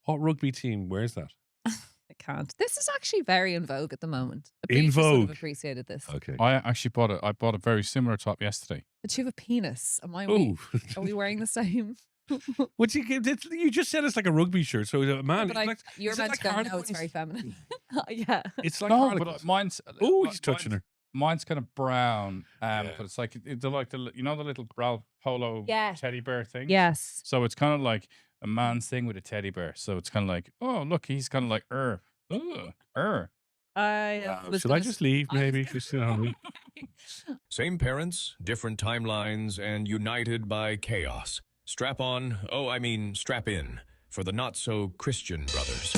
What rugby team? Where's that? I can't. This is actually very in vogue at the moment. In Beatrice would have vogue. appreciated this. Okay. I actually bought it. I bought a very similar top yesterday. But you have a penis. Am I? Oh, Are we wearing the same? what you give? You just said it's like a rugby shirt. So man, But you're is it meant like to go. No, it's Harlequins? very feminine. Yeah. It's like No, Harlequins. but mine's. Oh, he's touching her. Mine's kind of brown, Yeah. but it's like they're like the little Ralph Polo Yes. teddy bear thing. Yes. So it's kind of like a man's thing with a teddy bear. So it's kind of like, oh look, he's kind of like Should I just leave? Maybe. Just, you know, Same parents, different timelines, and united by chaos. Strap on, strap in, for the not-so-Christian brothers.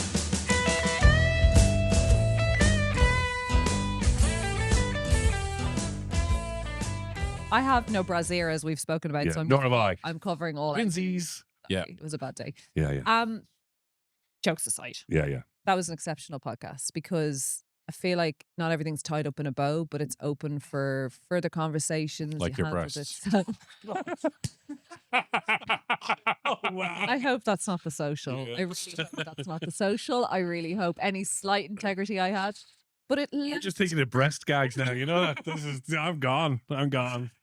I have no brassiere, as we've spoken about. yeah. So Nor have I. I'm covering all. Twinsies. Yeah. It was a bad day. Yeah. Jokes aside, Yeah. that was an exceptional podcast because I feel like not everything's tied up in a bow, but it's open for further conversations. Like You your handled it breasts. so- Oh wow. I hope that's not the social. Yeah. I really hope that's not the social. I really hope any slight integrity I had. But it I'm just thinking of breast gags now. You know that I'm gone.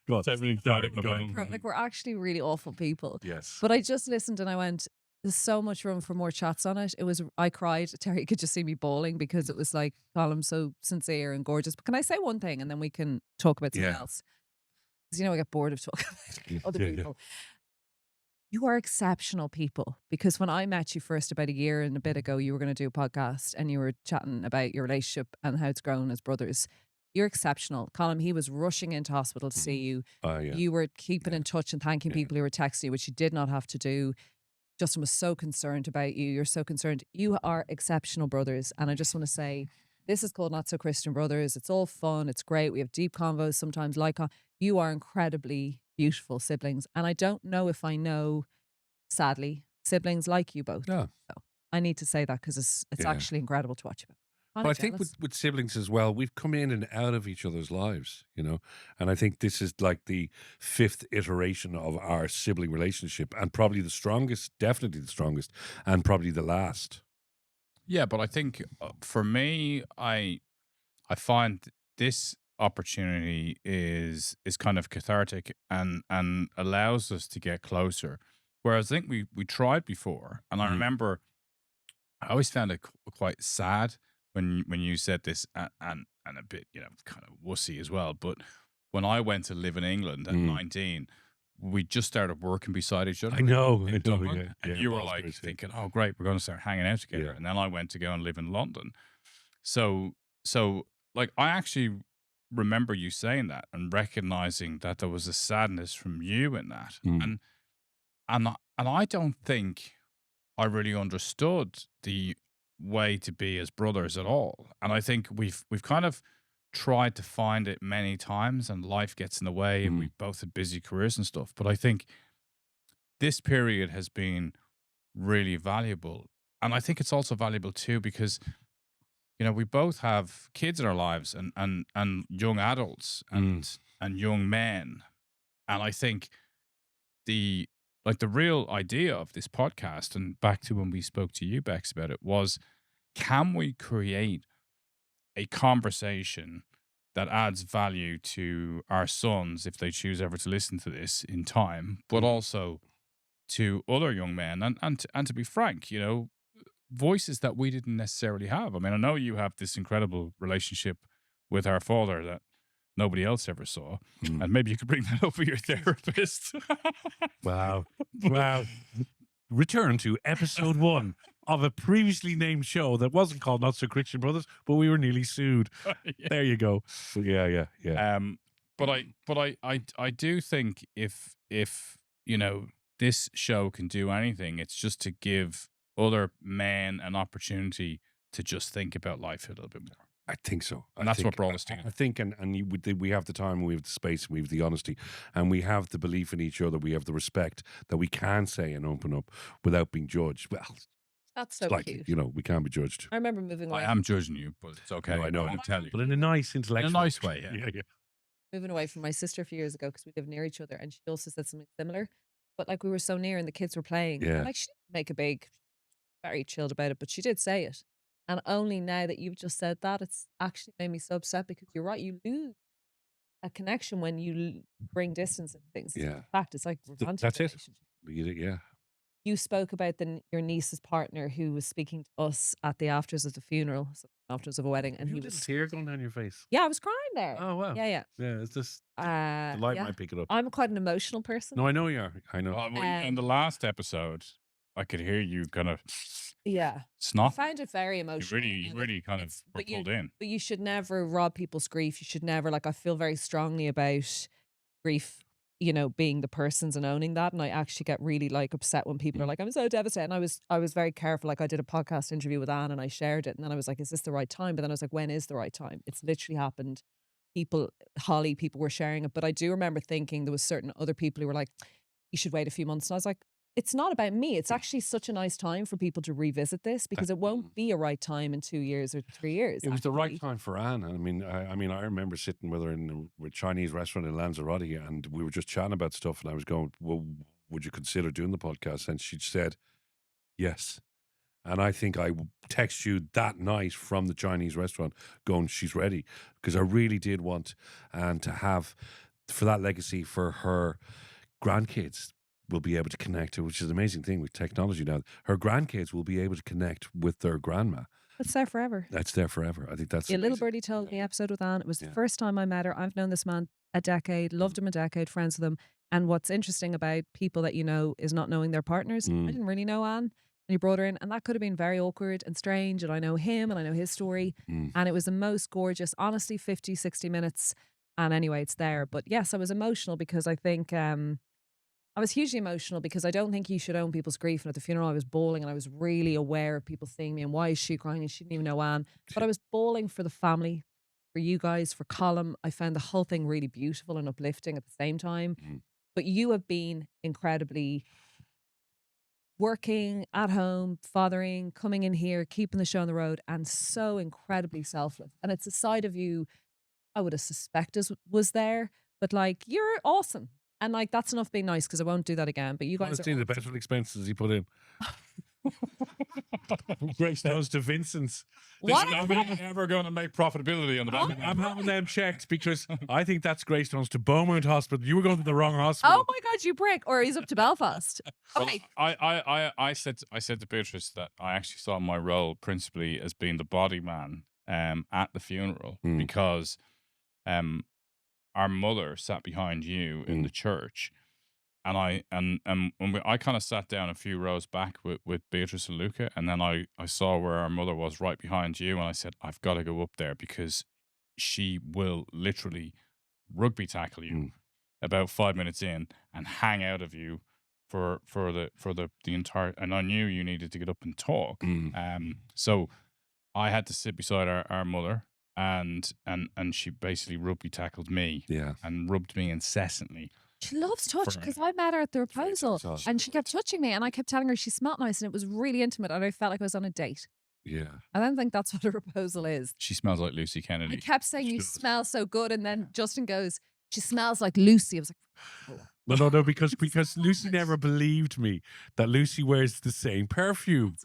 God, Everything's tied up in a bow. like we're actually really awful people. Yes. But I just listened and I went, there's so much room for more chats on it. I cried. Terry could just see me bawling because it was like, Colm, so sincere and gorgeous. But can I say one thing and then we can talk about something Yeah. else? Because I get bored of talking about other Yeah. people. You are exceptional people because when I met you first about a year and a bit ago, you were going to do a podcast and you were chatting about your relationship and how it's grown as brothers. You're exceptional. Colm, he was rushing into hospital to see you. Yeah. You were keeping in touch and thanking Yeah. people who were texting you, which you did not have to do. Justin was so concerned about you. You're so concerned. You are exceptional brothers. And I just want to say, this is called Not So Christian Brothers. It's all fun. It's great. We have deep convos sometimes. You are incredibly beautiful siblings. And I don't know if I know, sadly, siblings like you both. Yeah. So I need to say that because it's Yeah. actually incredible to watch you. But I think with siblings as well, we've come in and out of each other's lives, you know, and I think this is like the 5th iteration of our sibling relationship and probably the strongest, definitely the strongest, and probably the last. Yeah, but I think for me, I find this opportunity is kind of cathartic and allows us to get closer. Whereas I think we tried before, and I remember I always found it quite sad when you said this, and a bit kind of wussy as well. But when I went to live in England at 19. We just started working beside each other. I know. in Dublin, Yeah, and yeah, you were Boston, like yeah. thinking, "Oh, great, we're going to start hanging out together." Yeah. And then I went to go and live in London. So like I actually remember you saying that and recognizing that there was a sadness from you in that, and I don't think I really understood the way to be as brothers at all. And I think we've kind of tried to find it many times, and life gets in the way, and we both had busy careers and stuff. But I think this period has been really valuable, and I think it's also valuable too because we both have kids in our lives and young adults and young men, and I think the real idea of this podcast, and back to when we spoke to you, Bex, about it, was can we create a conversation that adds value to our sons if they choose ever to listen to this in time, but also to other young men and to be frank, voices that we didn't necessarily have. I mean, I know you have this incredible relationship with our father that nobody else ever saw, and maybe you could bring that up with your therapist. Wow. Return to episode 1 of a previously named show that wasn't called Not So Christian Brothers, but we were nearly sued. Yeah. There you go. Yeah. But I do think if this show can do anything, it's just to give other men an opportunity to just think about life a little bit more. I think so. And that's what brought us I together. think, we have the time, we have the space, and we have the honesty, and we have the belief in each other. We have the respect that we can say and open up without being judged. Well, That's so like, cute. we can't be judged. I remember moving away. I am judging you, but it's okay. No, I know. I'll tell you. But in a nice, intellectual nice way, yeah. Moving away from my sister a few years ago because we live near each other, and she also said something similar. But like we were so near, and the kids were playing. Yeah. And like she didn't make a big very chilled about it, but she did say it. And only now that you've just said that, it's actually made me so upset because you're right. You lose a connection when you bring distance and things. It's Yeah. a fact, it's like romantic That's it. relationship. Yeah. You spoke about your niece's partner who was speaking to us at the afters of the funeral, so afters of a wedding, and Have you he a little was tear going down your face? yeah, I was crying there. Oh wow. Yeah, Yeah, it's just yeah. the light Yeah. might pick it up. I'm quite an emotional person. No, I know you are. I know. Well, in the last episode, I could hear you kind of Yeah. I snot. found it very emotional. You really kind of were pulled in. But you should never rob people's grief. You should never, like, I feel very strongly about grief, being the person's and owning that. And I actually get really like upset when people are like, I'm so devastated. And I was very careful. Like I did a podcast interview with Anne and I shared it. And then I was like, is this the right time? But then I was like, when is the right time? It's literally happened. People were sharing it. But I do remember thinking there was certain other people who were like, you should wait a few months. And I was like, it's not about me. It's actually such a nice time for people to revisit this because it won't be a right time in 2 years or 3 years. It was the right time for Anne. I mean, I remember sitting with her in a Chinese restaurant in Lanzarote, and we were just chatting about stuff. And I was going, "Well, would you consider doing the podcast?" And she said, "Yes." And I think I text you that night from the Chinese restaurant, going, "She's ready," because I really did want Anne to have for that legacy for her grandkids. Will be able to connect, which is an amazing thing with technology now. Her grandkids will be able to connect with their grandma. It's there forever. That's there forever. I think that's Yeah, amazing. little birdie told me episode with Anne. It was the first time I met her. I've known this man a decade, loved him a decade, friends with him. And what's interesting about people that you know is not knowing their partners. I didn't really know Anne. And he brought her in, and that could have been very awkward and strange. And I know him and I know his story. And it was the most gorgeous, honestly, 50, 60 minutes. And anyway, it's there. But yes, I was emotional because I think I was hugely emotional because I don't think you should own people's grief. And at the funeral, I was bawling and I was really aware of people seeing me and why is she crying? And she didn't even know Anne. But I was bawling for the family, for you guys, for Colm. I found the whole thing really beautiful and uplifting at the same time. But you have been incredibly working at home, fathering, coming in here, keeping the show on the road, and so incredibly selfless. And it's a side of you I would have suspected was there. But like, you're awesome. And like, that's enough being nice because I won't do that again. But you guys Honestly, the petrol expenses he put in. Grace goes to Vincent's. What? I'm never going to make profitability on the back. I'm having them checked because I think that's Greystones to Beaumont Hospital. You were going to the wrong hospital. Oh my God, you prick. Or he's up to Belfast. Okay. I said to Beatrice that I actually saw my role principally as being the body man at the funeral because our mother sat behind you in the church, and I kind of sat down a few rows back with Beatrice and Luca, and then I saw where our mother was right behind you, and I said, I've got to go up there because she will literally rugby tackle you about 5 minutes in and hang out of you for the entire. And I knew you needed to get up and talk, so I had to sit beside our mother. And she basically rugby tackled me and rubbed me incessantly. She loves touch because I met her at the proposal and she kept touching me and I kept telling her she smelled nice and it was really intimate and I felt like I was on a date. Yeah. I don't think that's what a proposal is. She smells like Lucy Kennedy. I kept saying you smell so good and then Justin goes, she smells like Lucy. I was like, oh. No, because Lucy never believed me that Lucy wears the same perfume,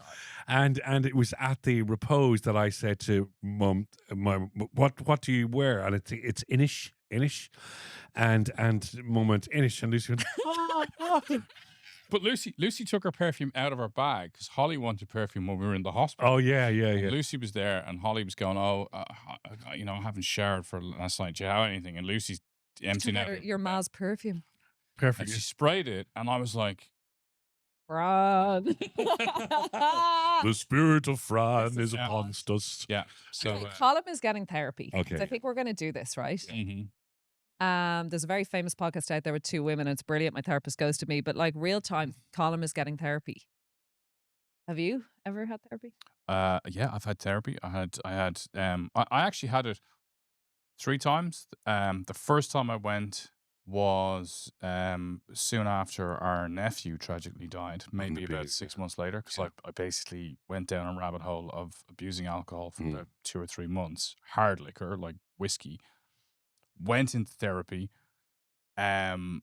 and it was at the repose that I said to Mum, what do you wear? And it's Inish, and Mum went Inish, and Lucy went, oh. But Lucy took her perfume out of her bag because Holly wanted perfume when we were in the hospital. Oh yeah. Lucy was there, and Holly was going, I haven't showered for last night. Do you have anything? And Lucy's emptying out your ma's perfume. Perfect. And she sprayed it, and I was like, Fran. The spirit of Fran is upon us. Yeah. So Colm is getting therapy. Okay. I think we're going to do this, right? Mm-hmm. There's a very famous podcast out there with two women. And it's brilliant. My therapist goes to me, but like real time, Colm is getting therapy. Have you ever had therapy? Yeah, I've had therapy. I actually had it 3 times. The first time I went was soon after our nephew tragically died, maybe about 6 months later, because I basically went down a rabbit hole of abusing alcohol for about 2 or 3 months, hard liquor like whiskey, went into therapy and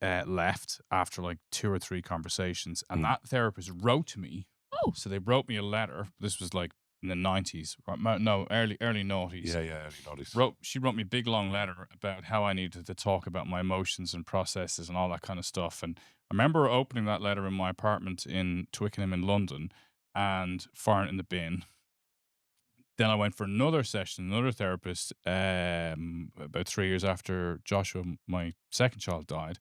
left after like 2 or 3 conversations, and that therapist wrote to me Oh, So they wrote me a letter. This was like in the 90s, no, early noughties. Yeah, early notice. She wrote me a big long letter about how I needed to talk about my emotions and processes and all that kind of stuff. And I remember opening that letter in my apartment in Twickenham in London and firing it in the bin. Then I went for another session, another therapist, about 3 years after Joshua, my second child, died.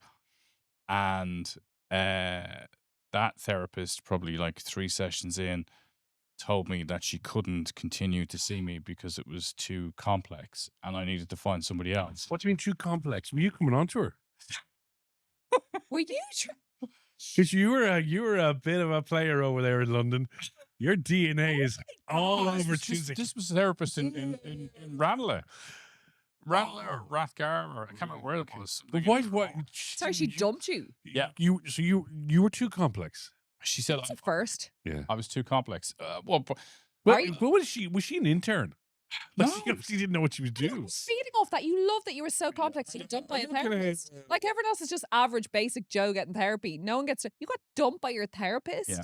And that therapist, probably like 3 sessions in, told me that she couldn't continue to see me because it was too complex and I needed to find somebody else. What do you mean too complex? Were you coming on to her? were you? Because you were a bit of a player over there in London. Your DNA is all over Tuesday. This was a therapist in Ranelagh. Ranelagh or Rathgar, or I can't remember where it was. But why? Sorry, she dumped you. Yeah. You were too complex. She said That's a first. Yeah. I was too complex. Well, Are you- what was she? Was she an intern? Like, No. she obviously didn't know what she was I doing. was feeding off that. You love that you were so complex. You got dumped by a therapist. Like everyone else is just average, basic Joe getting therapy. No one gets to. You got dumped by your therapist. Yeah.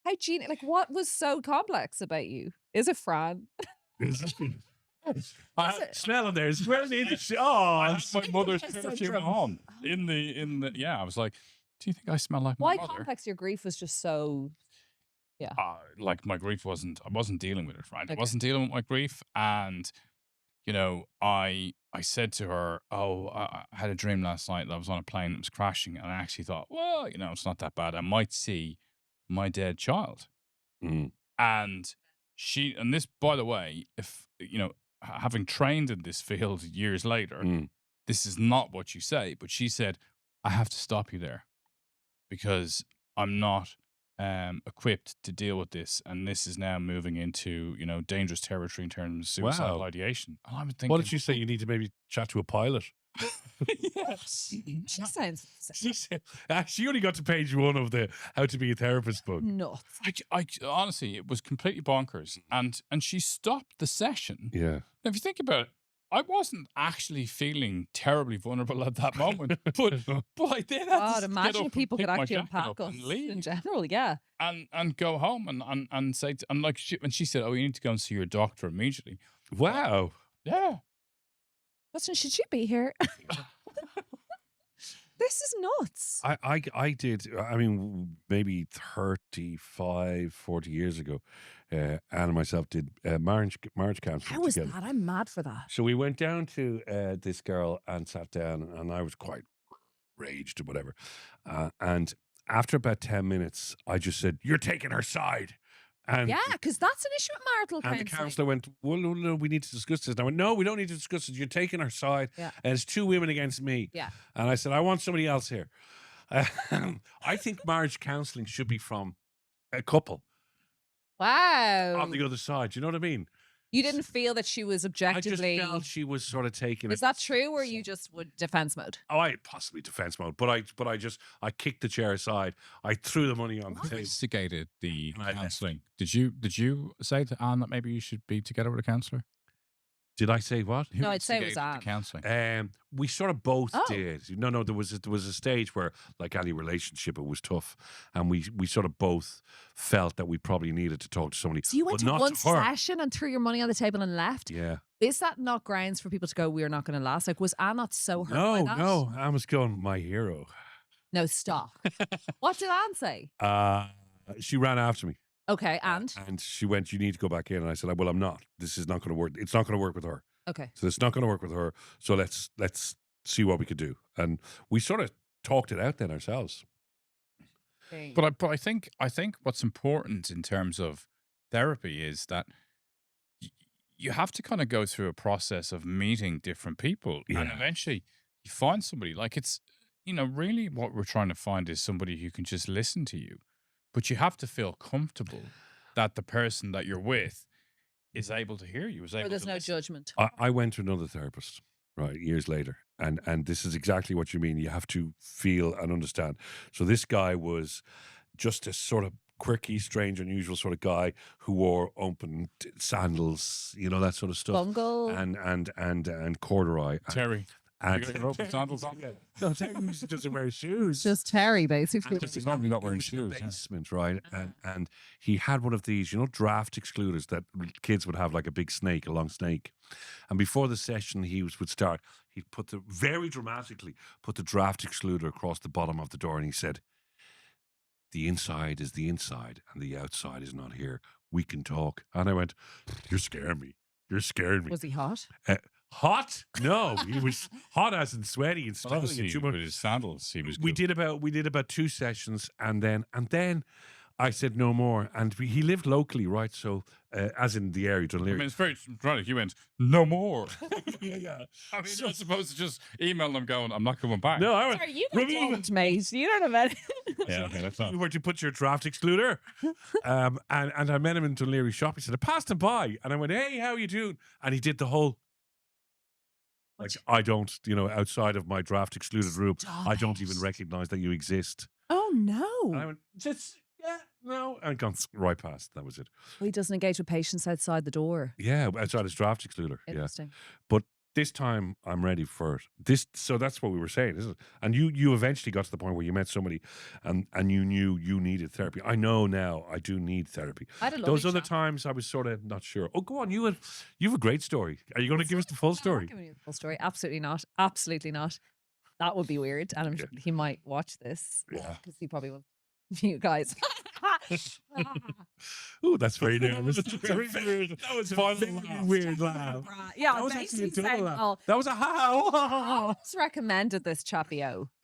How like what was so complex about you? Is it Fran? Smell of theirs. Where the industry? Oh, I had my mother's That's so perfume drunk. on in the. Yeah, I was like, do you think I smell like Why my mother? complex? Your grief was just so. Like my grief I wasn't dealing with it, right? I Okay. wasn't dealing with my grief, and I said to her, "Oh, I had a dream last night that I was on a plane that was crashing," and I actually thought, well, it's not that bad. I might see my dead child, Mm. and this, by the way, if having trained in this field years later, Mm. this is not what you say, but she said, "I have to stop you there because I'm not equipped to deal with this, and this is now moving into dangerous territory in terms of suicidal Wow. ideation." And I'm thinking, What did you say? You need to maybe chat to a pilot. yes. She sounds She said, she only got to page 1 of the How to Be a Therapist book. nuts. I honestly, it was completely bonkers, and she stopped the session. Yeah. Now, if you think about it, I wasn't actually feeling terribly vulnerable at that moment, but I did have God, to imagine get up if people and could pick my actually jacket unpack up us and leave. in general. Yeah. And go home and say and like she said, "Oh, you need to go and see your doctor immediately." Wow. Yeah. Listen, should you be here? This is nuts. I did, I mean, maybe 35, 40 years ago, Anne and myself did marriage counselling How was together. that? I'm mad for that. So we went down to this girl and sat down, and I was quite raged or whatever. And after about 10 minutes, I just said, "You're taking her side." And Yeah, because that's an issue with marital And the counselling. counsellor went, "Well, no, we need to discuss this." And I went, "No, we don't need to discuss it. You're taking her side. Yeah. And it's 2 women against me." Yeah. And I said, "I want somebody else here." I think marriage counselling should be from a couple Wow. on the other side. Do you know what I mean? You didn't feel that she was I just objectively. felt she was sort of taking it. Is that true, or you just would defense mode? Oh, I possibly defense mode, but I kicked the chair aside. I threw the money on the table. Instigated the And I left. counselling. Did you say to Anne that maybe you should be together with a counsellor? Did I say what? Who No, I'd say it was instigated Anne. the counselling. We sort of both Oh. did. No, there was a stage where, like any relationship, it was tough, and we sort of both felt that we probably needed to talk to somebody. So you went but to not one her. session and threw your money on the table and left. Yeah. Is that not grounds for people to go, "We're not going to last"? Like, was Anne not so hurt by that? No. I was going, my hero. No, stop. What did Anne say? She ran after me, Okay, and and she went, "You need to go back in." And I said, "Well, I'm not. This is not going to work. It's not going to work with her. okay. So it's not going to work with her. So let's see what we could do." And we sort of talked it out then ourselves. But I think what's important in terms of therapy is that you have to kind of go through a process of meeting different people, and Yeah. eventually you find somebody. Like it's really what we're trying to find is somebody who can just listen to you, but you have to feel comfortable that the person that you're with is able to hear you. Is able Or there's to no listen. judgment. I went to another therapist, right, years later, and this is exactly what you mean. You have to feel and understand. So this guy was just a sort of quirky, strange, unusual sort of guy who wore open sandals, that sort of stuff, Bungle. and corduroy. Terry. And You got your open sandals on? no, Terry doesn't wear shoes. Just Terry, basically. He's normally not wearing He was in the shoes. Yeah. basement, right? And he had one of these, draft excluders that kids would have, like a big snake, a long snake. And before the session would start, he'd very dramatically put the draft excluder across the bottom of the door, and he said, "The inside is the inside, and the outside is not here. We can talk." And I went, "You're scaring me. You're scaring me." Was he hot? Hot? No, he was hot as in sweaty and Well, smelling. obviously, with his sandals, he was We good. did about 2 sessions, and then I said no more. And he lived locally, right? So, as in the area, I Dunleary. mean, it's very dramatic. You went, no more. yeah. I mean, you're supposed to just email them going, I'm not coming back. No, I went. Sorry, you got dumped, mate. You don't have any. Yeah, okay, that's not. Where'd you put your draft excluder? And I met him in Dunleary shop. He said, "I passed him by," and I went, "Hey, how you doing?" And he did the whole. Like, I don't, outside of my draft excluded room, I don't even recognize that you exist. Oh, And I no. went, no. And gone right past. That was it. Well, he doesn't engage with patients outside the door. Yeah, outside his draft excluder. Yeah. Interesting. But this time I'm ready for it. So that's what we were saying, isn't it? And you eventually got to the point where you met somebody and you knew you needed therapy. I know now I do need therapy. I had a Those lovely other chat. times I was sort of not sure. Oh, go on. You have a great story. Are you going to give us the full No, I'm not story? giving you the full story. Absolutely not. Absolutely not. That would be weird. And he might watch this. Yeah. Because he probably will. You guys. Oh, that's very nervous. That was a very weird laugh. Yeah, That was basically actually a double saying, laugh. well, That was a I how. was recommended this chappy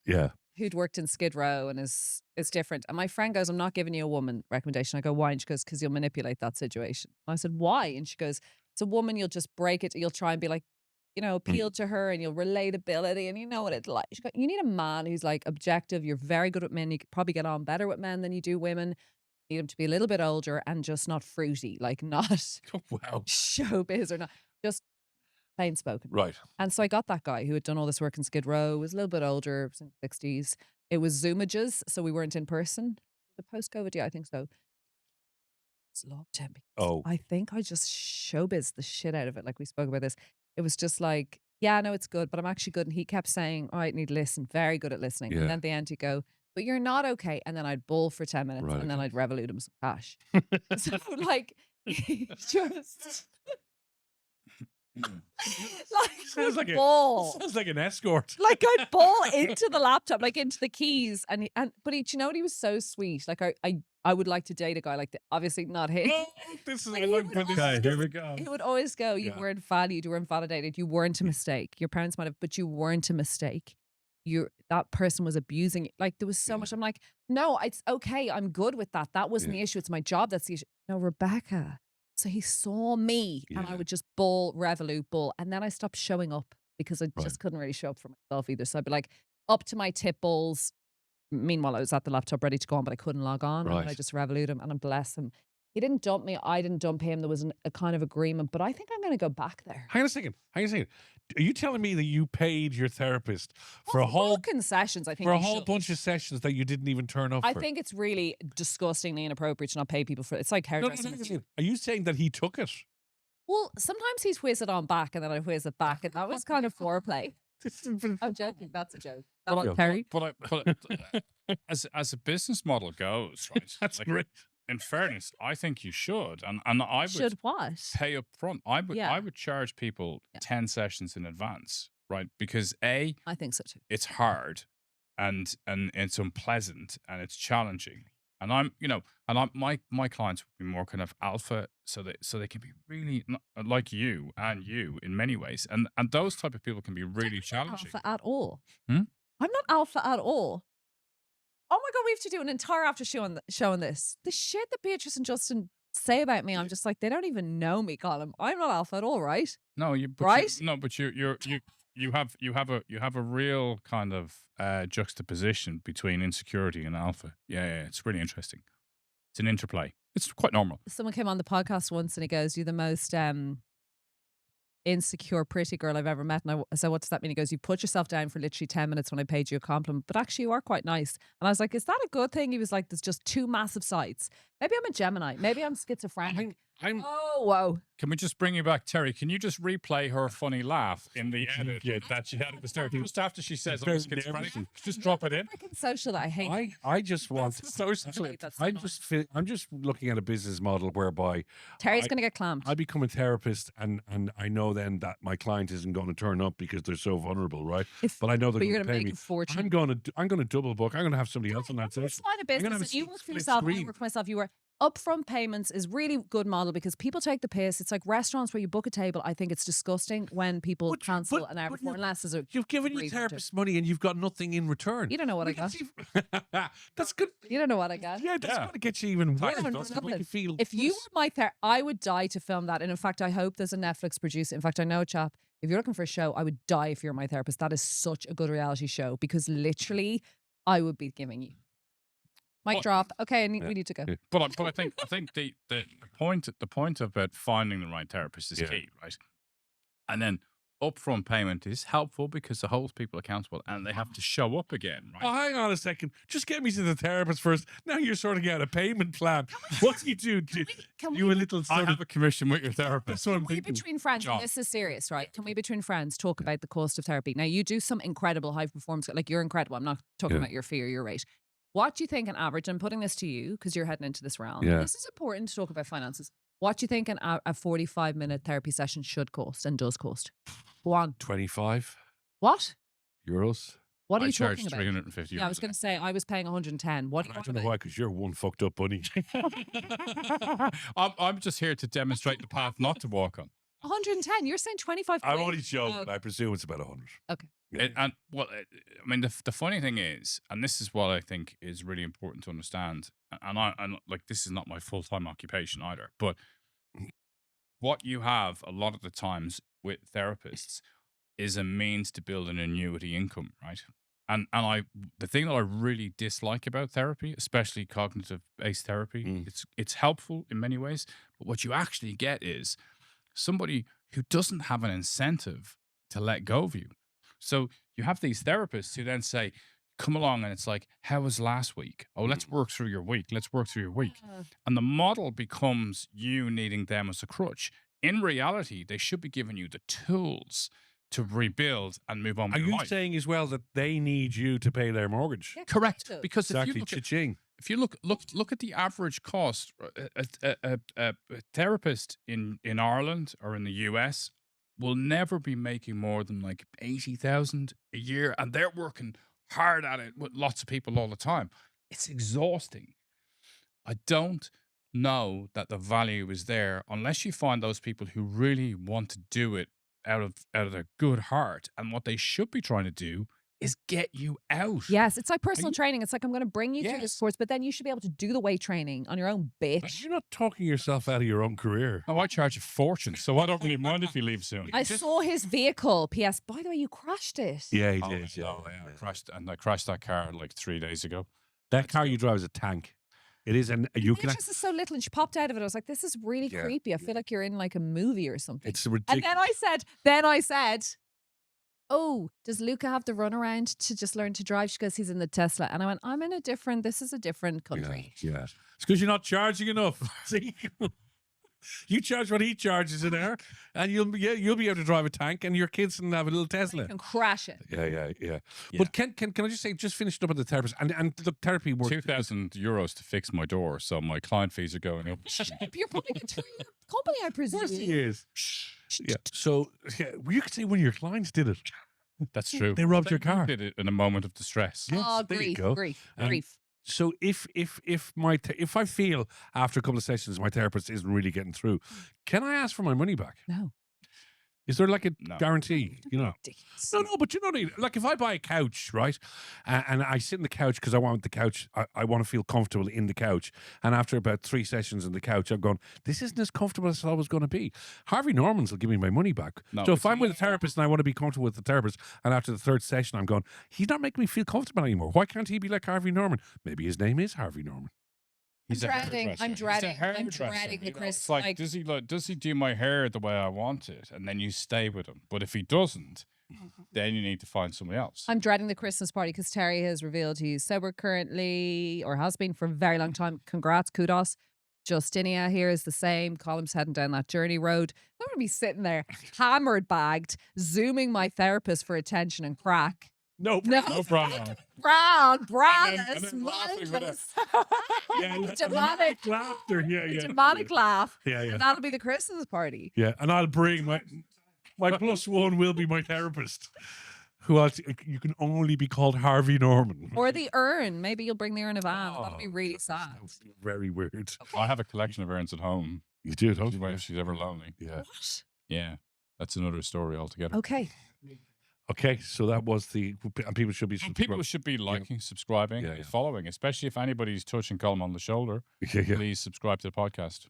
Yeah. who'd worked in Skid Row and is different. And my friend goes, "I'm not giving you a woman recommendation." I go, "Why?" And she goes, "Because you'll manipulate that situation." And I said, "Why?" And she goes, "It's a woman, you'll just break it. You'll try and be like, appeal to her and you'll relatability and you know what it's like." She goes, "You need a man who's like objective. You're very good at men. You could probably get on better with men than you do women. You need him to be a little bit older and just not fruity, like not Oh, wow. showbiz or not, just plain spoken." Right. And so I got that guy who had done all this work in Skid Row, was a little bit older, was in the 60s. It was Zoomages, so we weren't in person. The post-COVID, yeah, I think so. It's loved him. Oh. I think I just showbiz the shit out of it. Like we spoke about this. It was just like, "Yeah, no, it's good, but I'm actually good." And he kept saying, "All right, need to listen." Very good at listening. Yeah. And then at the end he'd go, "But you're not okay." And then I'd bull for 10 minutes Right, and then okay. I'd revolute him some cash. So like, he just Sounds like bull. sounds like an escort. Like I'd ball into the laptop, like into the keys, but do you know what? He was so sweet. Like I would like to date a guy like that. Obviously not him. Oh, this is But I he like would when this always- here we go. He would always go, "You Yeah. weren't valued, you weren't validated, you weren't a mistake. Your parents might have, but you weren't a mistake. That person was abusing you." Like there was so much. I'm like, "No, it's okay. I'm good with that. That wasn't the issue. It's my job that's the issue." No, Rebecca. So he saw me and I Yeah. would just revolute, bull. And then I stopped showing up because I Right. just couldn't really show up for myself either. So I'd be like up to my tip balls. Meanwhile, I was at the laptop ready to go on, but I couldn't log on. And then I Right. just revolute him and I bless him. He didn't dump me. I didn't dump him. There was a kind of agreement, but I think I'm going to go back there. Hang on a second. Are you telling me that you paid your therapist for a whole concessions, I think. for a you whole should. bunch of sessions that you didn't even turn up I for? think it's really disgustingly inappropriate to not pay people for it. It's like No, no, hairdressing. no. Are you saying that he took it? Well, sometimes he's whiz it on back and then I whiz it back. And that was kind of foreplay. I'm joking. That's a joke. But That's Terry. as a business model goes, right? That's like, great. in fairness, I think you should, and I would Should what? pay up front. I Yeah. would charge people Yeah. 10 sessions in advance, right? Because A, I think so too. it's hard and it's unpleasant and it's challenging. And my clients would be more kind of alpha, so they can be really like you in many ways, and those type of people can be really challenging. Alpha at all. Hmm? I'm not alpha at all. Oh my God, we have to do an entire after show on this. The shit that Beatrice and Justin say about me, I'm just like, they don't even know me, Colm. I'm not alpha at all, right? No, Right? but you have a real kind of juxtaposition between insecurity and alpha. Yeah, it's really interesting. It's an interplay. It's quite normal. Someone came on the podcast once and he goes, "You're the most insecure, pretty girl I've ever met." And I said, "What does that mean?" He goes, "You put yourself down for literally 10 minutes when I paid you a compliment, but actually you are quite nice." And I was like, "Is that a good thing?" He was like, "There's just two massive sides." Maybe I'm a Gemini. Maybe I'm schizophrenic. I'm Oh, whoa. Can we just bring you back, Terry? Can you just replay her funny laugh in the edit that she had at the start? Just after she says, "I'm very schizophrenic," nervous. just drop it in. Freaking social that I hate. I just want. Socially, I'm just looking at a business model whereby Terry's going to get clammed. I become a therapist, and I know then that my client isn't going to turn up because they're so vulnerable, right? But I know they're But you're going to gonna pay make me. a fortune. I'm going to double book. I'm going to have somebody else on that It's session. line of I'm gonna business. have And you a work for split yourself. I screen. work for myself. You were upfront payments is really good model because people take the piss. It's like restaurants where you book a table. I think it's disgusting when people But- cancel but- an hour but before, unless there's a. You've given your reason to. therapist money and you've got nothing in return. You don't know what I got. That's good. You don't know what I got. Yeah, that's Yeah. going to get you even Tax worse. don't That's know going to make you feel. If you were my therapist, I would die to film that. And in fact, I hope there's a Netflix producer. In fact, I know a chap. If you're looking for a show, I would die if you're my therapist. That is such a good reality show because literally, I would be giving you. Mic What- drop. Okay, we need to go. Yeah. But I think the point about finding the right therapist is Yeah. key, right? And then upfront payment is helpful because it holds people accountable, and they have to show up again, right? Oh, hang on a second. Just get me to the therapist first. Now you're sorting out a payment plan. What do you do? Can You we- a little I sort have of. a commission with your therapist. That's what I'm Can we thinking. between friends, John. and this is serious, right? Can we between friends talk about the cost of therapy? Now you do some incredible high performance, like you're incredible. I'm not talking Yeah. about your fee or your rate. What do you think an average? I'm putting this to you because you're heading into this realm. Yeah. This is important to talk about finances. What do you think a 45-minute therapy session should cost and does cost? Go on. 25 What? euros. What are I you charge talking about? 350 euros. Yeah, I was going to say I was paying 110. What do you I want don't know about? why, because you're one fucked up bunny. I'm just here to demonstrate the path not to walk on. 110. You're saying 25. I'm quid? only joking. Oh, I presume it's about 100. okay. I mean, the funny thing is, and this is what I think is really important to understand, and like this is not my full time occupation either, but what you have a lot of the times with therapists is a means to build an annuity income, right? And the thing that I really dislike about therapy, especially cognitive based therapy, it's helpful in many ways, but what you actually get is somebody who doesn't have an incentive to let go of you. So you have these therapists who then say, come along, and it's like, how was last week? Oh, let's work through your week. Let's work through your week. And the model becomes you needing them as a crutch. In reality, they should be giving you the tools to rebuild and move on Are with your you life. saying as well that they need you to pay their mortgage? Yeah, Correct. so. Because Exactly. Cha-ching. if you look at the average cost, a therapist in Ireland or in the US will never be making more than like 80,000 a year, and they're working hard at it with lots of people all the time. It's exhausting. I don't know that the value is there unless you find those people who really want to do it out of their good heart, and what they should be trying to do is get you out. Yes, it's like personal you- training. It's like I'm going to bring you through this Yes. course, but then you should be able to do the weight training on your own, bitch. You're not talking yourself out of your own career. Oh, I charge a fortune, so I don't really mind if you leave soon. I saw his vehicle. P.S. By the way, you crashed it. Yeah, he Oh, did. yeah, I crashed that car like 3 days ago. That car you drive is a tank. It is, and you can. Beatrice is so little, and she popped out of it. I was like, "This is really Yeah, creepy. I feel like you're in like a movie or something." It's And ridiculous. then I said, "Oh, does Luca have to run around to just learn to drive?" She goes, "He's in the Tesla." And I went, This is a different country. Yeah. It's because you're not charging enough. See? You charge what he charges an hour, and you'll be able to drive a tank, and your kids can have a little You Tesla. can crash it. Yeah. Yeah. But can I just say, just finished up at the therapist, and the therapy works. 2,000 euros to fix my door, so my client fees are going up. You're putting it through your company, I Of course presume. he is. Yeah. So you could say one of your clients did it. That's true. They robbed your car. Did it in a moment of distress. Yes, Oh, there you grief, go. grief, And grief. So if I feel after a couple of sessions my therapist isn't really getting through, can I ask for my money back? No. Is there like a No. guarantee? You know. Ridiculous. No, but you know what I mean? Like if I buy a couch, right, and I sit in the couch because I want the couch, I want to feel comfortable in the couch. And after about 3 sessions in the couch, I'm going, this isn't as comfortable as I thought it was going to be. Harvey Normans will give me my money back. No, So if it's I'm with a therapist and I want to be comfortable with the therapist, and after the 3rd session, I'm going, he's not making me feel comfortable anymore. Why can't he be like Harvey Norman? Maybe his name is Harvey Norman. He's a dreading- hairdresser. I'm He's a dreading- I'm hairdresser, dreading the you know? Chris, It's like, like- does he do my hair the way I want it? And then you stay with him. But if he doesn't, then you need to find somebody else. I'm dreading the Christmas party because Terry has revealed he's sober currently or has been for a very long time. Congrats, kudos. Justinia here is the same. Column's heading down that journey road. I'm going to be sitting there, hammered, bagged, zooming my therapist for attention and crack. No, No. No problem. Brown, And Bravis, then laughing with mindless. yeah, Demonic. laughter. Yeah. Demonic laugh. Yeah. And that'll be the Christmas party. Yeah, and I'll bring my plus one will be my therapist. Who else? You can only be called Harvey Norman. Or the urn. Maybe you'll bring the urn of Anne. That'll be really sad. That would be very weird. I have a collection of urns at home. You do, don't you? If she's ever lonely. Yeah. What? Yeah. That's another story altogether. Okay. Okay, so that was and people should be And people should be liking, subscribing, Yeah. following, especially if anybody's touching Colm on the shoulder. Yeah. Please subscribe to the podcast.